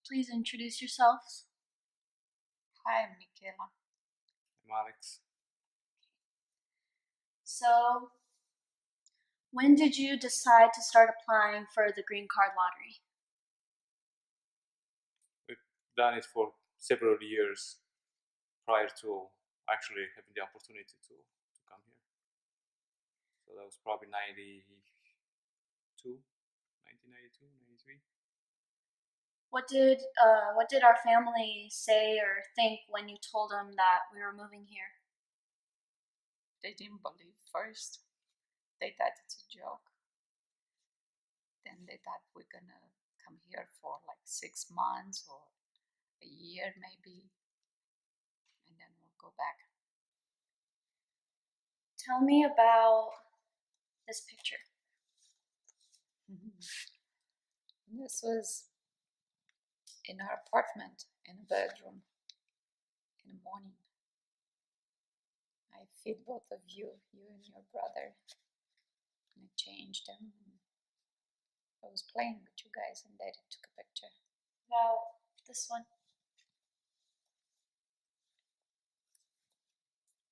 please introduce yourselves? Hi, I'm Michaela. I'm Alex. So, when did you decide to start applying for the green card lottery? We've done it for several years prior to actually having the opportunity to come here. So that was probably 1992, 93. What did our family say or think when you told them that we were moving here? They didn't believe first. They thought it's a joke. Then they thought we're gonna come here for like 6 months or a year maybe, and then we'll go back. Tell me about this picture. This was in our apartment, in a bedroom, in the morning. I feed both of you and your brother, and I changed them. I was playing with you guys, and Daddy took a picture. About this one.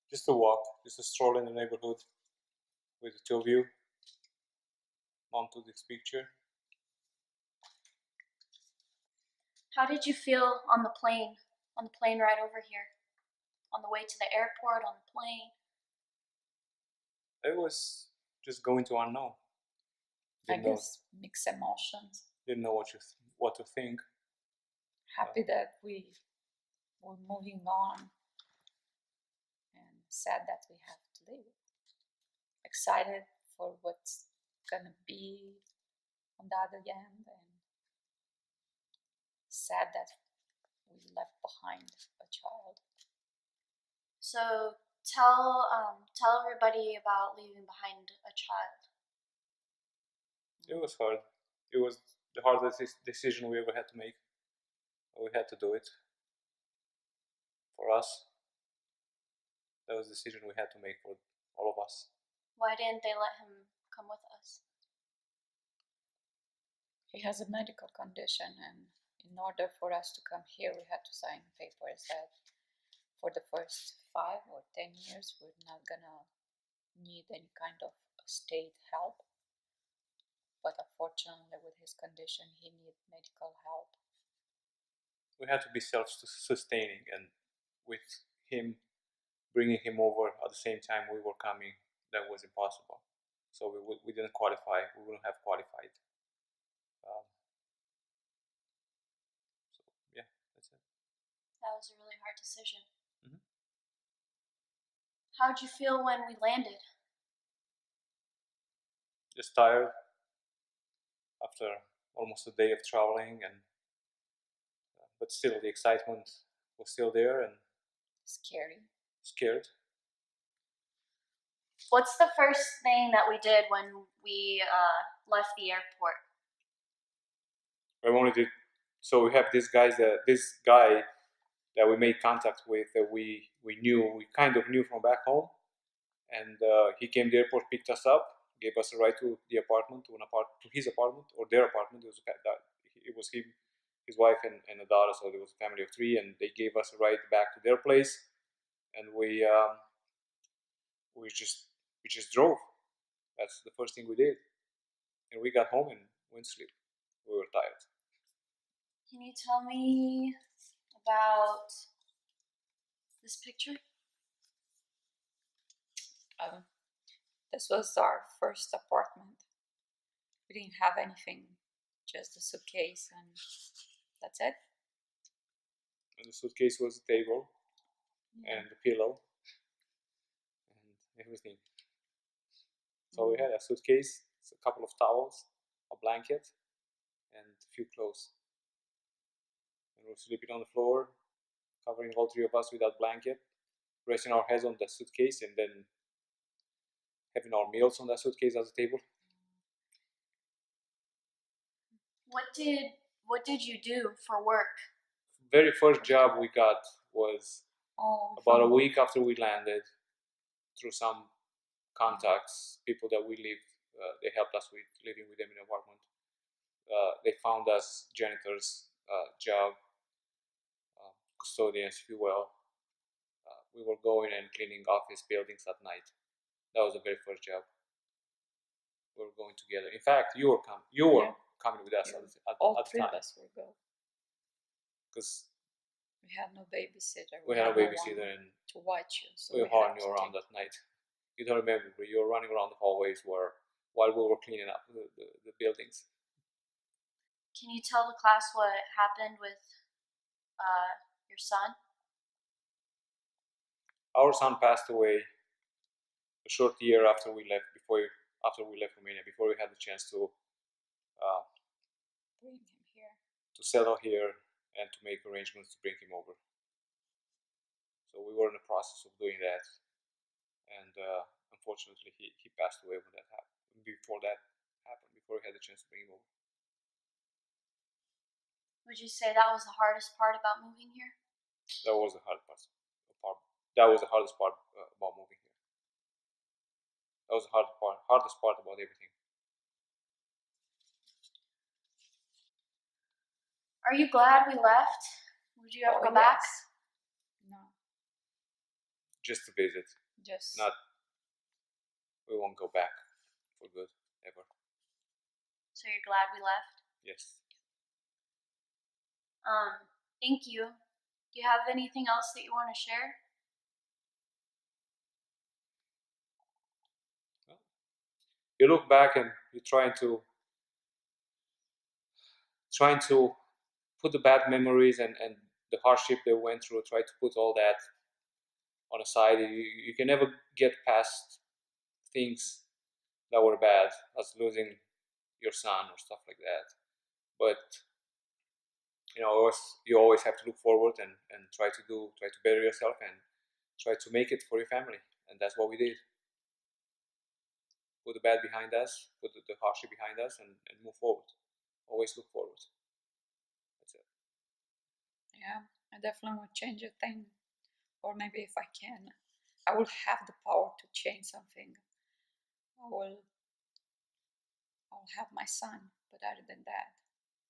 Just a walk, just a stroll in the neighborhood with the two of you. Mom took this picture. How did you feel on the plane ride over here? On the way to the airport, on the plane? It was just going to unknown. I guess mixed emotions. Didn't know what to think. Happy that we were moving on, and sad that we have to leave. Excited for what's gonna be on the other end, and sad that we left behind a child. So tell everybody about leaving behind a child. It was hard. It was the hardest decision we ever had to make. We had to do it. For us, that was the decision we had to make for all of us. Why didn't they let him come with us? He has a medical condition, and in order for us to come here, we had to sign papers that for the first 5 or 10 years, we're not gonna need any kind of state help. But unfortunately, with his condition, he needs medical help. We had to be self-sustaining, and with him bringing him over at the same time we were coming, that was impossible. So we didn't qualify. We wouldn't have qualified. So yeah, that's it. That was a really hard decision. Mhm. How'd you feel when we landed? Just tired after almost a day of traveling, and but still the excitement was still there, and scared. What's the first thing that we did when we left the airport? I wanted to. So we have this guy that we made contact with, that we kind of knew from back home, and he came to the airport, picked us up, gave us a ride to the apartment, to his apartment or their apartment. It was him, his wife, and a daughter, so there was a family of 3, and they gave us a ride back to their place, and we just drove. That's the first thing we did, and we got home and went to sleep. We were tired. Can you tell me about this picture? This was our first apartment. We didn't have anything, just a suitcase, and that's it. And the suitcase was the table, and the pillow, and everything. So we had a suitcase, a couple of towels, a blanket, and a few clothes. And we were sleeping on the floor, covering all 3 of us with that blanket, resting our heads on the suitcase, and then having our meals on that suitcase as a table. What did you do for work? Very first job we got was about a week after we landed. Through some contacts, people that we lived, they helped us with living with them in an apartment. They found us janitors job, custodians, if you will. We were going and cleaning office buildings at night. That was the very first job. We were going together. In fact, you were coming with us at All the three of time us will go. because We had no babysitter. we had a no babysitter one and to watch you. So we were hauling you around that night. You don't remember, but you were running around the hallways while we were cleaning up the buildings. Can you tell the class what happened with your son? Our son passed away a short year after we left. After we left Romania, before we had the chance to bring him here, to settle here and to make arrangements to bring him over. So we were in the process of doing that, and unfortunately, he passed away when that happened. Before we had the chance to bring him over. Would you say that was the hardest part about moving here? That was the hardest part. That was the hardest part about moving here. That was the hardest part about everything. Are you glad we left? Would you ever go back? No. Just to visit. Just not. We won't go back for good ever. So you're glad we left? Yes. Thank you. Do you have anything else that you want to share? Well, you look back and you're trying to put the bad memories and the hardship they went through, try to put all that on a side. You can never get past things that were bad, as losing your son or stuff like that. But you always have to look forward and try to better yourself and try to make it for your family. And that's what we did. Put the bad behind us, put the hardship behind us, and move forward. Always look forward. That's it. Yeah, I definitely would change a thing. Or maybe if I can, I will have the power to change something. I'll have my son, but other than that,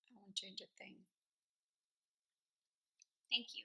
I won't change a thing. Thank you.